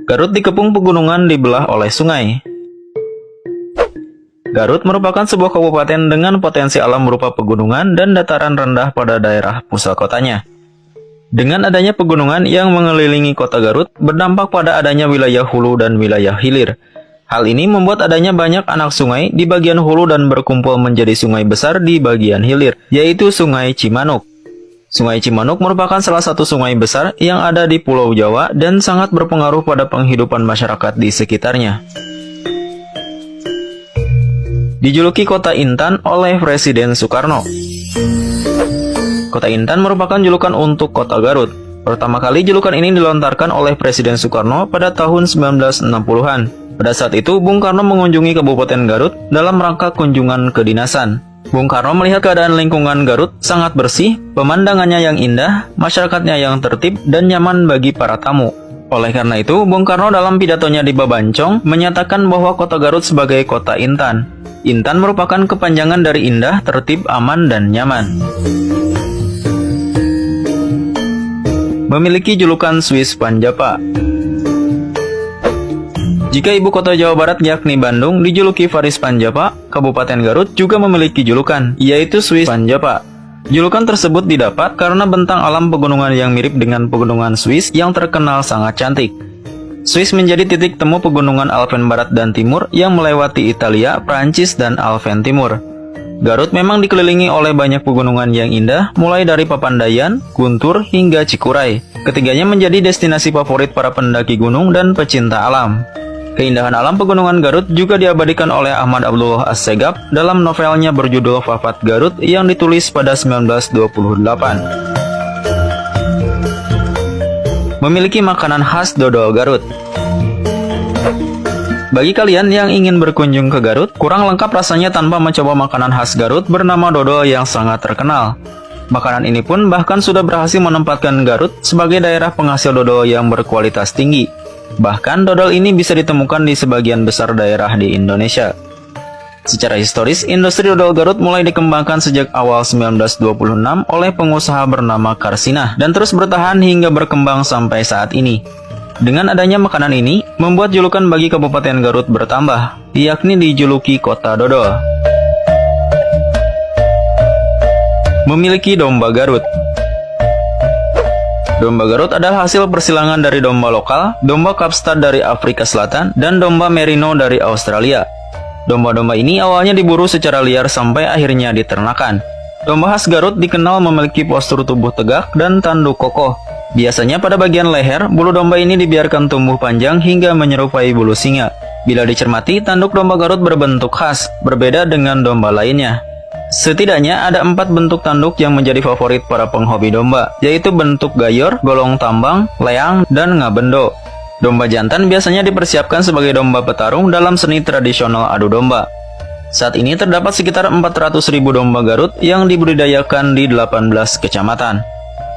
Garut dikepung pegunungan dibelah oleh sungai. Garut merupakan sebuah kabupaten dengan potensi alam berupa pegunungan dan dataran rendah pada daerah pusat kotanya. Dengan adanya pegunungan yang mengelilingi kota Garut, berdampak pada adanya wilayah hulu dan wilayah hilir. Hal ini membuat adanya banyak anak sungai di bagian hulu dan berkumpul menjadi sungai besar di bagian hilir, yaitu Sungai Cimanuk. Sungai Cimanuk merupakan salah satu sungai besar yang ada di Pulau Jawa dan sangat berpengaruh pada penghidupan masyarakat di sekitarnya. Dijuluki Kota Intan oleh Presiden Soekarno. Kota Intan merupakan julukan untuk kota Garut. Pertama kali julukan ini dilontarkan oleh Presiden Soekarno pada tahun 1960-an. Pada saat itu, Bung Karno mengunjungi Kabupaten Garut dalam rangka kunjungan kedinasan. Bung Karno melihat keadaan lingkungan Garut sangat bersih, pemandangannya yang indah, masyarakatnya yang tertib dan nyaman bagi para tamu. Oleh karena itu, Bung Karno dalam pidatonya di Babancong menyatakan bahwa kota Garut sebagai kota Intan. Intan merupakan kepanjangan dari indah, tertib, aman, dan nyaman. Memiliki julukan Swiss Panjapa. Jika ibu kota Jawa Barat yakni Bandung dijuluki Faris Panjapa, Kabupaten Garut juga memiliki julukan, yaitu Swiss Panjapa. Julukan tersebut didapat karena bentang alam pegunungan yang mirip dengan pegunungan Swiss yang terkenal sangat cantik. Swiss menjadi titik temu pegunungan Alpen Barat dan Timur yang melewati Italia, Prancis, dan Alpen Timur. Garut memang dikelilingi oleh banyak pegunungan yang indah, mulai dari Papandayan, Guntur, hingga Cikuray. Ketiganya menjadi destinasi favorit para pendaki gunung dan pecinta alam. Keindahan alam pegunungan Garut juga diabadikan oleh Ahmad Abdullah Assegaf dalam novelnya berjudul Fafat Garut yang ditulis pada 1928. Memiliki makanan khas dodol Garut. Bagi kalian yang ingin berkunjung ke Garut, kurang lengkap rasanya tanpa mencoba makanan khas Garut bernama dodol yang sangat terkenal. Makanan ini pun bahkan sudah berhasil menempatkan Garut sebagai daerah penghasil dodol yang berkualitas tinggi. Bahkan dodol ini bisa ditemukan di sebagian besar daerah di Indonesia. Secara historis, industri dodol Garut mulai dikembangkan sejak awal 1926 oleh pengusaha bernama Karsinah dan terus bertahan hingga berkembang sampai saat ini. Dengan adanya makanan ini, membuat julukan bagi Kabupaten Garut bertambah, yakni dijuluki Kota Dodol. Memiliki domba Garut. Domba Garut adalah hasil persilangan dari domba lokal, domba Kapstad dari Afrika Selatan, dan domba Merino dari Australia. Domba-domba ini awalnya diburu secara liar sampai akhirnya diternakan. Domba khas Garut dikenal memiliki postur tubuh tegak dan tanduk kokoh. Biasanya pada bagian leher, bulu domba ini dibiarkan tumbuh panjang hingga menyerupai bulu singa. Bila dicermati, tanduk domba Garut berbentuk khas, berbeda dengan domba lainnya. Setidaknya ada 4 bentuk tanduk yang menjadi favorit para penghobi domba, yaitu bentuk gayor, golong tambang, leang, dan ngabendo. Domba jantan biasanya dipersiapkan sebagai domba petarung dalam seni tradisional adu domba. Saat ini terdapat sekitar 400.000 domba Garut yang dibudidayakan di 18 kecamatan.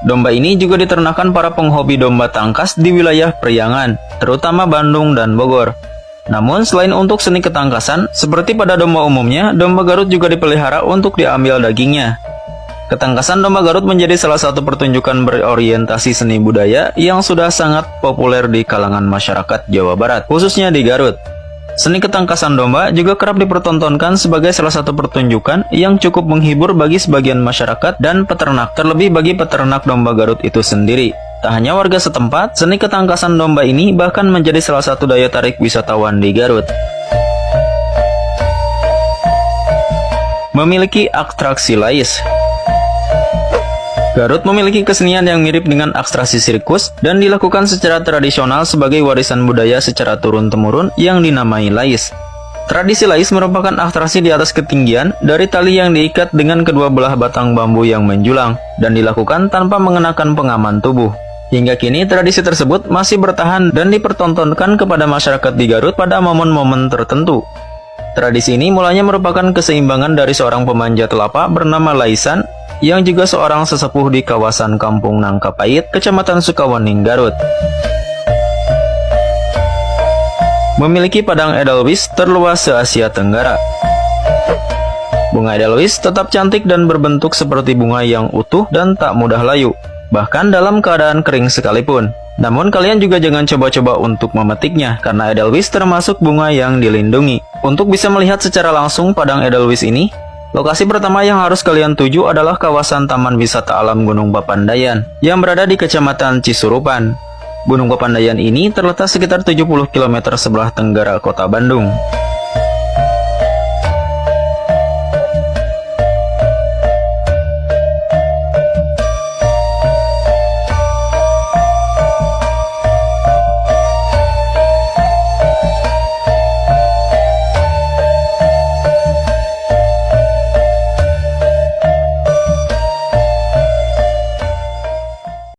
Domba ini juga diternakan para penghobi domba tangkas di wilayah Priangan, terutama Bandung dan Bogor. Namun selain untuk seni ketangkasan, seperti pada domba umumnya, domba Garut juga dipelihara untuk diambil dagingnya. Ketangkasan domba Garut menjadi salah satu pertunjukan berorientasi seni budaya yang sudah sangat populer di kalangan masyarakat Jawa Barat, khususnya di Garut. Seni ketangkasan domba juga kerap dipertontonkan sebagai salah satu pertunjukan yang cukup menghibur bagi sebagian masyarakat dan peternak, terlebih bagi peternak domba Garut itu sendiri. Tak hanya warga setempat, seni ketangkasan domba ini bahkan menjadi salah satu daya tarik wisatawan di Garut. Memiliki atraksi lais. Garut memiliki kesenian yang mirip dengan atraksi sirkus dan dilakukan secara tradisional sebagai warisan budaya secara turun-temurun yang dinamai lais. Tradisi lais merupakan atraksi di atas ketinggian dari tali yang diikat dengan kedua belah batang bambu yang menjulang dan dilakukan tanpa mengenakan pengaman tubuh. Hingga kini tradisi tersebut masih bertahan dan dipertontonkan kepada masyarakat di Garut pada momen-momen tertentu. Tradisi ini mulanya merupakan keseimbangan dari seorang pemanjat kelapa bernama Laisan yang juga seorang sesepuh di kawasan Kampung Nangkapait, Kecamatan Sukawening, Garut. Memiliki padang edelweiss terluas se-Asia Tenggara. Bunga edelweiss tetap cantik dan berbentuk seperti bunga yang utuh dan tak mudah layu, bahkan dalam keadaan kering sekalipun. Namun kalian juga jangan coba-coba untuk memetiknya, karena Edelweiss termasuk bunga yang dilindungi. Untuk bisa melihat secara langsung padang Edelweiss ini, lokasi pertama yang harus kalian tuju adalah kawasan Taman Wisata Alam Gunung Papandayan yang berada di Kecamatan Cisurupan. Gunung Papandayan ini terletak sekitar 70 km sebelah tenggara kota Bandung.